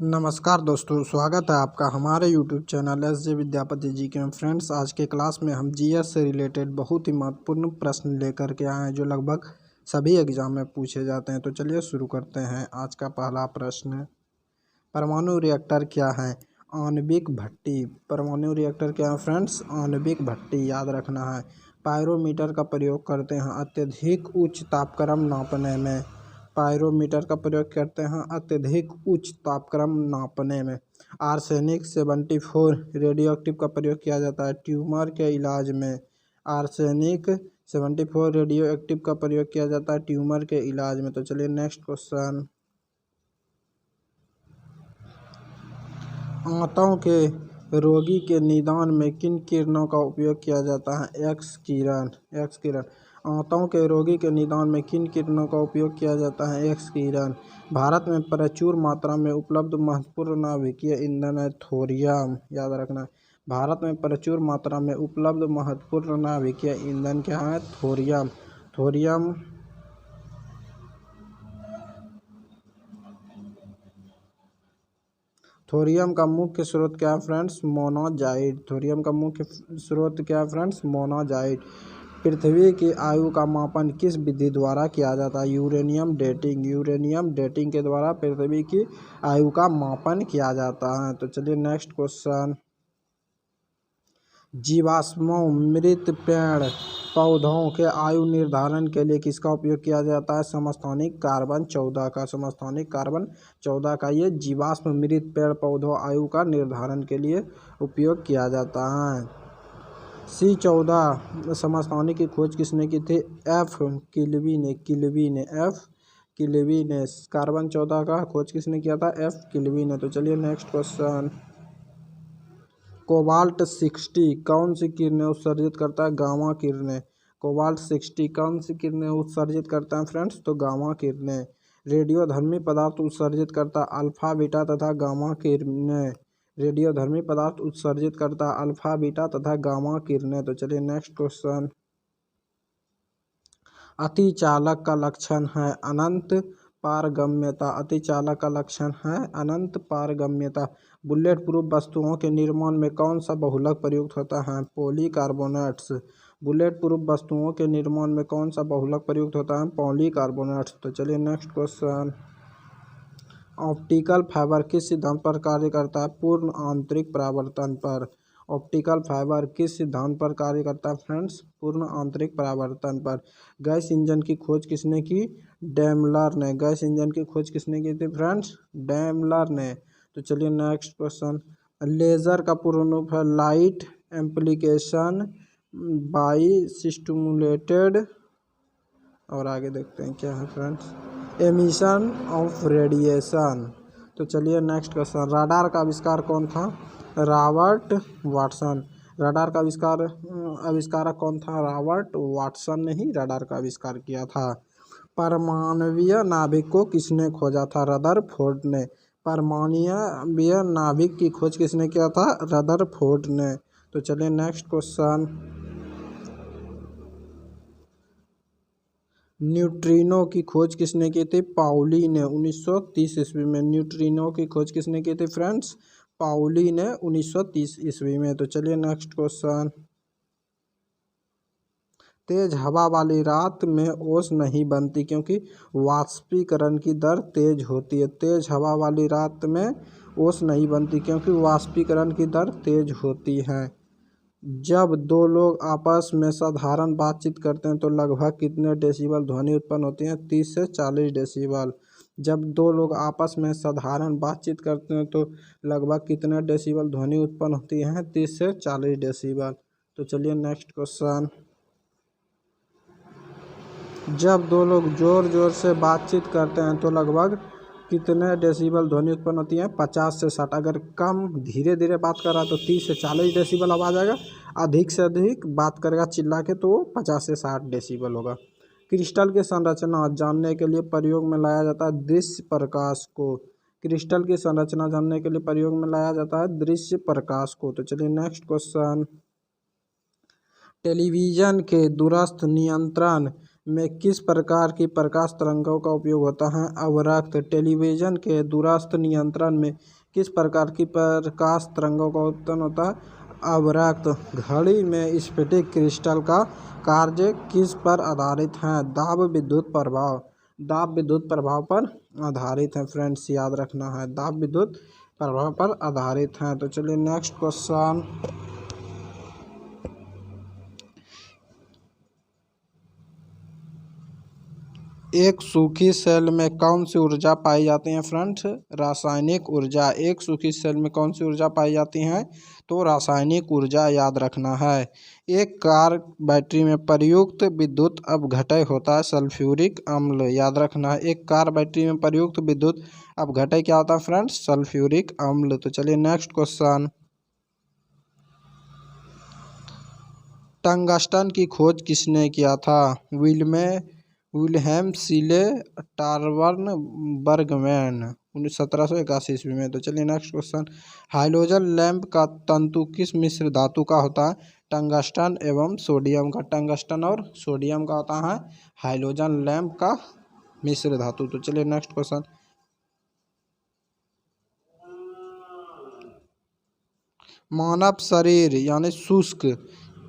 नमस्कार दोस्तों, स्वागत है आपका हमारे YouTube channel SJ Vidyapati ji के में। फ्रेंड्स, आज के क्लास में हम जीएस से रिलेटेड बहुत ही महत्वपूर्ण प्रश्न लेकर के आए हैं जो लगभग सभी एग्जाम में पूछे जाते हैं। तो चलिए शुरू करते हैं। आज का पहला प्रश्न, परमाणु रिएक्टर क्या है? आणविक भट्टी। परमाणु रिएक्टर क्या है फ्रेंड्स? आणविक भट्टी, याद रखना है। पायरोमीटर का प्रयोग करते हैं अत्यधिक उच्च तापक्रम नापने में। पायरोमीटर का प्रयोग करते हैं अत्यधिक उच्च तापक्रम नापने में। आर्सेनिक 74 रेडियोएक्टिव का प्रयोग किया जाता है ट्यूमर के इलाज में। आर्सेनिक 74 रेडियोएक्टिव का प्रयोग किया जाता है ट्यूमर के इलाज में। तो चलिए नेक्स्ट क्वेश्चन, आंतों के रोगी के निदान में किन किरणों का उपयोग किया जाता है? एक्स किरण। एक्स किरण। आंतों के रोगी के निदान में किन किरणों का उपयोग किया जाता है? एक्स किरण। भारत में प्रचुर मात्रा में उपलब्ध महत्वपूर्ण नाभिकीय ईंधन है थोरियम, याद रखना। भारत में प्रचुर मात्रा में उपलब्ध महत्वपूर्ण नाभिकीय ईंधन क्या है? थोरियम। थोरियम थोरियम का मुख्य स्रोत क्या है फ्रेंड्स? मोनाजाइट। थोरियम का मुख्य स्रोत क्या है फ्रेंड्स? मोनाजाइट। पृथ्वी की आयु का मापन किस विधि द्वारा किया जाता है? Uranium dating. यूरेनियम डेटिंग के द्वारा पृथ्वी की आयु का मापन किया जाता है। तो चलिए नेक्स्ट क्वेश्चन, जीवाश्मों मृत पेड़ पौधों के आयु निर्धारण के लिए किसका उपयोग किया जाता है? समस्थानिक कार्बन 14 का। समस्थानिक कार्बन 14 का ये जीवाश्म मृत पेड़ पौधों आयु का निर्धारण के लिए उपयोग किया जाता है। C14 समस्थानिक की खोज किसने की थी? F किल्वी ने। किल्वी ने। F किल्वी ने। कार्बन 14 का खोज किसने किया था? F किल्वी ने। तो चलिए नेक्स्ट क्वेश्चन, कोबाल्ट 60 कौन सी किरणें उत्सर्जित करता है? गामा किरणें। कोबाल्ट 60 कौन सी किरणें उत्सर्जित करता है फ्रेंड्स? तो गामा किरणें। रेडियोधर्मी पदार्थ उत्सर्जित करता अल्फा बीटा तथा गामा किरणें। रेडियोधर्मी पदार्थ उत्सर्जित करता अल्फा बीटा तथा गामा किरणें। तो चलिए नेक्स्ट क्वेश्चन, अतिचालक का लक्षण है अनंत पारगम्यता। अतिचालक का लक्षण है अनंत पारगम्यता। बुलेट प्रूफ वस्तुओं के निर्माण में कौन सा बहुलक प्रयुक्त होता है? पॉलीकार्बोनेट्स। बुलेट प्रूफ वस्तुओं के निर्माण में कौन सा बहुलक प्रयुक्त होता है? पॉलीकार्बोनेट्स। तो चलिए नेक्स्ट क्वेश्चन, ऑप्टिकल फाइबर किस सिद्धांत पर कार्य करता है? पूर्ण आंतरिक परावर्तन पर। ऑप्टिकल फाइबर किस सिद्धांत पर कार्य करता है फ्रेंड्स? पूर्ण आंतरिक परावर्तन पर। गैस इंजन की खोज किसने की? डैमलर ने। गैस इंजन की खोज किसने की थी फ्रेंड्स? डैमलर ने। तो चलिए नेक्स्ट क्वेश्चन, लेजर का पूर्ण रूप है लाइट एम्प्लीकेशन बाई स्टिमुलेटेड, और आगे देखते हैं क्या है फ्रेंड्स, एमिशन ऑफ रेडिएशन। तो चलिए नेक्स्ट क्वेश्चन, राडार का आविष्कार कौन था? Robert Watson. राडार का आविष्कारक कौन था? रॉबर्ट वाटसन ने ही राडार का आविष्कार किया था। परमाणवीय नाभिक को किसने खोजा था? रदरफोर्ड ने। परमाणवीय नाभिक की खोज किसने किया था? रदरफोर्ड ने। तो चलिए नेक्स्ट क्वेश्चन, न्यूट्रिनो की खोज किसने की थी? पाउली ने 1930 ईस्वी में। न्यूट्रिनो की खोज किसने की थी फ्रेंड्स? पाउली ने 1930 ईस्वी में। तो चलिए नेक्स्ट क्वेश्चन, तेज हवा वाली रात में ओस नहीं बनती क्योंकि वाष्पीकरण की दर तेज होती है। तेज हवा वाली रात में ओस नहीं बनती क्योंकि वाष्पीकरण की दर तेज होती है। जब दो लोग आपस में साधारण बातचीत करते हैं तो लगभग कितने डेसिबल ध्वनि उत्पन्न होती है? 30 से 40 डेसिबल। जब दो लोग आपस में साधारण बातचीत करते हैं तो लगभग कितने डेसिबल ध्वनि उत्पन्न होती है? 30 से 40 डेसिबल। तो चलिए नेक्स्ट क्वेश्चन, जब दो लोग जोर जोर से बातचीत करते हैं तो लगभग कितने डेसिबल ध्वनि उत्पन्न होती है? 50 से 60। अगर कम धीरे धीरे बात कर रहा है तो 30 से 40 डेसिबल आवाज आएगा। अधिक से अधिक बात करेगा चिल्ला के तो 50 से 60 डेसिबल होगा। क्रिस्टल की संरचना जानने के लिए प्रयोग में लाया जाता है दृश्य प्रकाश को। क्रिस्टल की संरचना जानने के लिए प्रयोग में लाया जाता है दृश्य प्रकाश को। तो चलिए नेक्स्ट क्वेश्चन, टेलीविजन के दूरस्थ नियंत्रण में किस प्रकार की प्रकाश तरंगों का उपयोग होता है? अवरक्त। टेलीविज़न के दूरस्थ नियंत्रण में किस प्रकार की प्रकाश तरंगों का उत्पन्न होता है? अवरक्त। घड़ी में स्फटिक क्रिस्टल का कार्य किस पर आधारित है? दाब विद्युत प्रभाव। दाब विद्युत प्रभाव पर आधारित है फ्रेंड्स, याद रखना है, दाब विद्युत प्रभाव पर आधारित है। तो चलिए नेक्स्ट क्वेश्चन। एक सूखी सेल में कौन सी ऊर्जा पाई जाती है फ्रेंड्स? रासायनिक ऊर्जा। एक सूखी सेल में कौन सी ऊर्जा पाई जाती है? तो रासायनिक ऊर्जा, याद रखना है। एक कार बैटरी में प्रयुक्त विद्युत अपघटय होता है सल्फ्यूरिक अम्ल, याद रखना है। एक कार बैटरी में प्रयुक्त विद्युत अपघटय क्या होता है फ्रेंड्स? सल्फ्यूरिक अम्ल। तो चलिए नेक्स्ट क्वेश्चन। टंगस्टन की खोज किसने किया था? विल्हेम सीले टारबर्न बर्गमैन 1781 ईस्वी में। तो चलिए नेक्स्ट क्वेश्चन। हाइड्रोजन लैंप का तंतु किस मिश्र धातु का होता है? टंगस्टन एवं सोडियम का। टंगस्टन और सोडियम का होता है हाइड्रोजन लैंप का मिश्र धातु। तो चलिए नेक्स्ट क्वेश्चन। मानव शरीर यानी शुष्क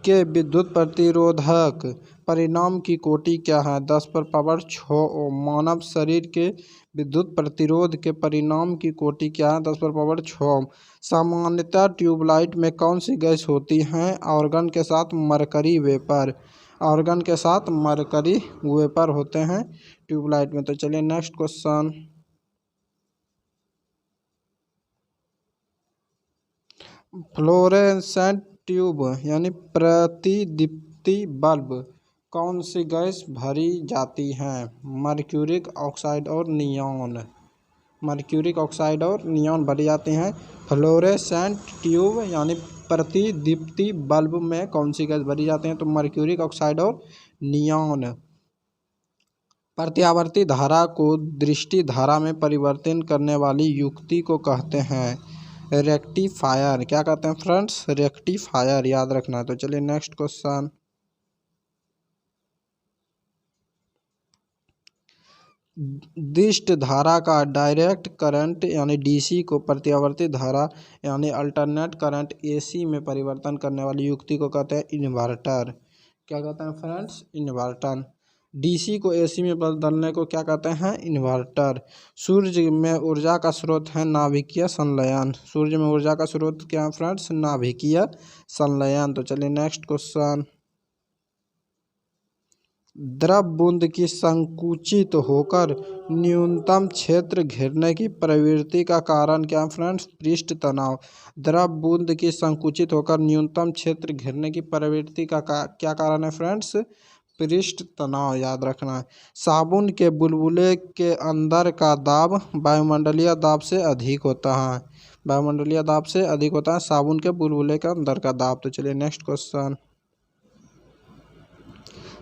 के विद्युत प्रतिरोधक परिणाम की कोटि क्या है? 10⁻6 ओम। मानव शरीर के विद्युत प्रतिरोध के परिणाम की कोटि क्या है? 10⁻6 ओम। सामान्यतः ट्यूबलाइट में कौन सी गैस होती है? आर्गन के साथ मरकरी वेपर। आर्गन के साथ मरकरी वेपर होते हैं ट्यूबलाइट में। तो चलिए नेक्स्ट क्वेश्चन। फ्लोरेसेंट ट्यूब यानी प्रतिदीप्ति बल्ब कौन सी गैस भरी जाती है? मर्क्यूरिक ऑक्साइड और नियॉन। मर्क्यूरिक ऑक्साइड और नियॉन भरी जाती हैं फ्लोरेसेंट ट्यूब यानी प्रतिदीप्ति बल्ब में कौन सी गैस भरी जाती हैं? तो मर्क्यूरिक ऑक्साइड और नियॉन। प्रत्यावर्ती धारा को दृष्टि धारा में परिवर्तन करने वाली युक्ति को कहते हैं रेक्टिफायर। क्या कहते हैं फ्रेंड्स? रेक्टिफायर, याद रखना है। तो चलिए नेक्स्ट क्वेश्चन। दिष्ट धारा का डायरेक्ट करंट यानी डीसी को प्रत्यावर्ती धारा यानी अल्टरनेट करंट एसी में परिवर्तन करने वाली युक्ति को कहते हैं इन्वर्टर। क्या कहते हैं फ्रेंड्स? इन्वर्टर। डीसी को एसी में बदलने को क्या कहते हैं? इन्वर्टर। सूर्य में ऊर्जा का स्रोत है नाभिकीय संलयन। सूर्य में ऊर्जा का स्रोत क्या है फ्रेंड्स? नाभिकीय संलयन। तो चलिए नेक्स्ट क्वेश्चन। द्रव बूंद की संकुचित होकर न्यूनतम क्षेत्र घेरने की प्रवृत्ति का कारण क्या है फ्रेंड्स? पृष्ठ तनाव। द्रव बूंद की संकुचित होकर न्यूनतम क्षेत्र घेरने की प्रवृत्ति का क्या कारण है फ्रेंड्स? पृष्ठ तनाव, याद रखना है। साबुन के बुलबुले के अंदर का दाब वायुमंडलीय दाब से अधिक होता है। वायुमंडलीय दाब से अधिक होता है साबुन के बुलबुले के अंदर का दाब। तो चलिए नेक्स्ट क्वेश्चन।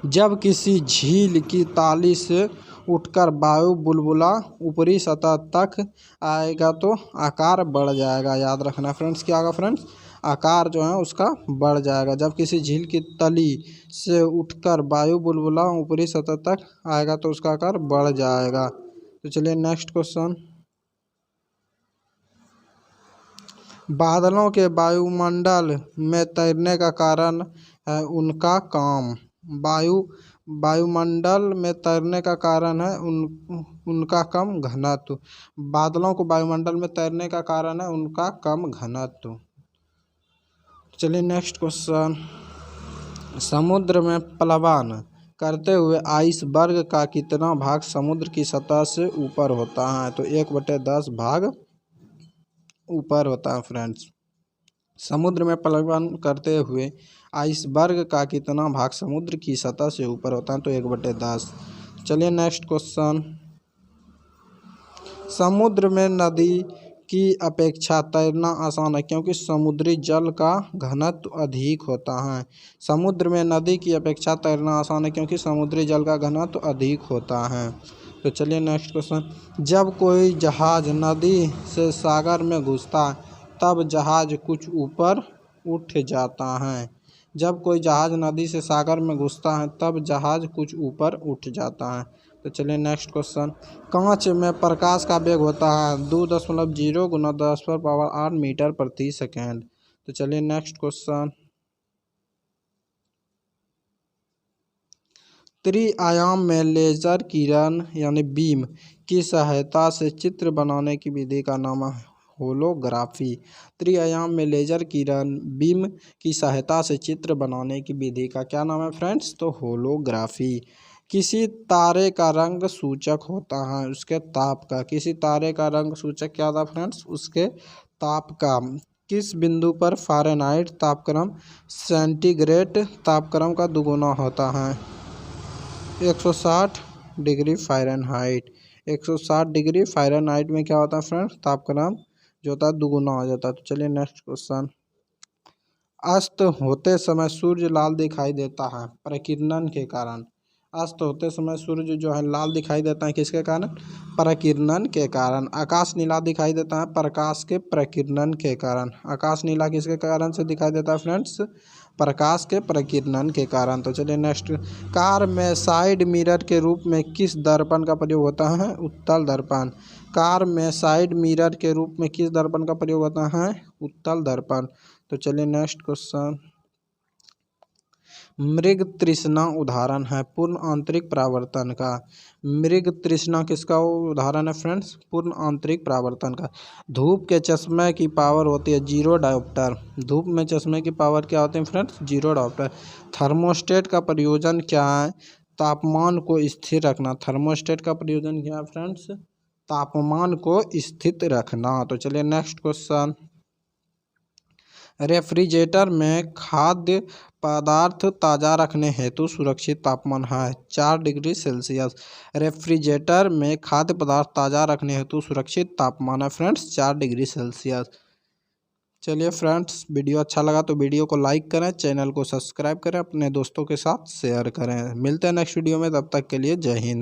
जब किसी झील की ताली से उठकर वायु बुलबुला ऊपरी सतह तक आएगा तो आकार बढ़ जाएगा, याद रखना फ्रेंड्स। क्या होगा फ्रेंड्स? आकार जो है उसका बढ़ जाएगा। जब किसी झील की तली से उठकर वायु बुलबुला ऊपरी सतह तक आएगा तो उसका आकार बढ़ जाएगा। तो चलिए नेक्स्ट क्वेश्चन। बादलों के वायुमंडल में तैरने का कारण है उनका काम। वायुमंडल में तैरने का कारण है उनका कम घनत्व। बादलों को वायुमंडल में तैरने का कारण है उनका कम घनत्व। चलिए नेक्स्ट क्वेश्चन। समुद्र में प्लावन करते हुए आइसबर्ग का कितना भाग समुद्र की सतह से ऊपर होता है? तो 1/10 भाग ऊपर होता है फ्रेंड्स। समुद्र में प्लावन करते हुए आइसबर्ग का कितना भाग समुद्र की सतह से ऊपर होता है? तो 1/10। चलिए नेक्स्ट क्वेश्चन। समुद्र में नदी की अपेक्षा तैरना आसान है क्योंकि समुद्री जल का घनत्व अधिक होता है। समुद्र में नदी की अपेक्षा तैरना आसान है क्योंकि समुद्री जल का घनत्व अधिक होता है। तो चलिए नेक्स्ट क्वेश्चन। जब कोई जहाज नदी से सागर में घुसता है तब जहाज कुछ ऊपर उठ जाता है। जब कोई जहाज़ नदी से सागर में घुसता है तब जहाज़ कुछ ऊपर उठ जाता है। तो चलिए नेक्स्ट क्वेश्चन। कांच में प्रकाश का वेग होता है 2.0 × 10⁸ मीटर प्रति सेकेंड। तो चलिए नेक्स्ट क्वेश्चन। त्रिआयाम में लेजर किरण यानी बीम की सहायता से चित्र बनाने की विधि का नाम है होलोग्राफी। त्रिआयाम में लेजर किरण बीम की सहायता से चित्र बनाने की विधि का क्या नाम है फ्रेंड्स? तो होलोग्राफी। किसी तारे का रंग सूचक होता है उसके ताप का। किसी तारे का रंग सूचक क्या था फ्रेंड्स? उसके ताप का। किस बिंदु पर फ़ारेनहाइट तापक्रम सेंटीग्रेड तापक्रम का दुगुना होता है? 160 डिग्री फ़ारेनहाइट। 160 डिग्री फ़ारेनहाइट में क्या होता है फ्रेंड्स? तापक्रम जो होता है दुगुना हो जाता है। तो चलिए नेक्स्ट क्वेश्चन। अस्त होते समय सूर्य लाल दिखाई देता है प्रकीर्णन के कारण। अस्त होते समय सूर्य जो है लाल दिखाई देता है किसके कारण? प्रकीर्णन के कारण। आकाश नीला दिखाई देता है प्रकाश के प्रकीर्णन के कारण। आकाश नीला किसके कारण से दिखाई देता है फ्रेंड्स? प्रकाश के प्रकीर्णन के कारण। तो चलिए नेक्स्ट। कार में साइड मिरर के रूप में किस दर्पण का प्रयोग होता है? उत्तल दर्पण। कार में साइड मिरर के रूप में किस दर्पण का प्रयोग होता है? उत्तल दर्पण। तो चलिए नेक्स्ट क्वेश्चन। मृग तृष्णा उदाहरण है पूर्ण आंतरिक परावर्तन का। मृग तृष्णा किसका उदाहरण है फ्रेंड्स? पूर्ण आंतरिक परावर्तन का। धूप के चश्मे की पावर होती है 0 डायोप्टर। धूप में चश्मे की पावर क्या होती है फ्रेंड्स? 0 डायोप्टर। थर्मोस्टेट का प्रयोजन क्या है? तापमान को स्थिर रखना। थर्मोस्टेट का प्रयोजन क्या है फ्रेंड्स? तापमान को स्थिर रखना। तो चलिए नेक्स्ट क्वेश्चन। रेफ्रिजरेटर में खाद्य पदार्थ ताज़ा रखने हेतु सुरक्षित तापमान है 4 डिग्री सेल्सियस। रेफ्रिजरेटर में खाद्य पदार्थ ताज़ा रखने हेतु सुरक्षित तापमान है फ्रेंड्स 4 डिग्री सेल्सियस। चलिए फ्रेंड्स, वीडियो अच्छा लगा तो वीडियो को लाइक करें, चैनल को सब्सक्राइब करें, अपने दोस्तों के साथ शेयर करें। मिलते हैं नेक्स्ट वीडियो में, तब तक के लिए जय हिंद।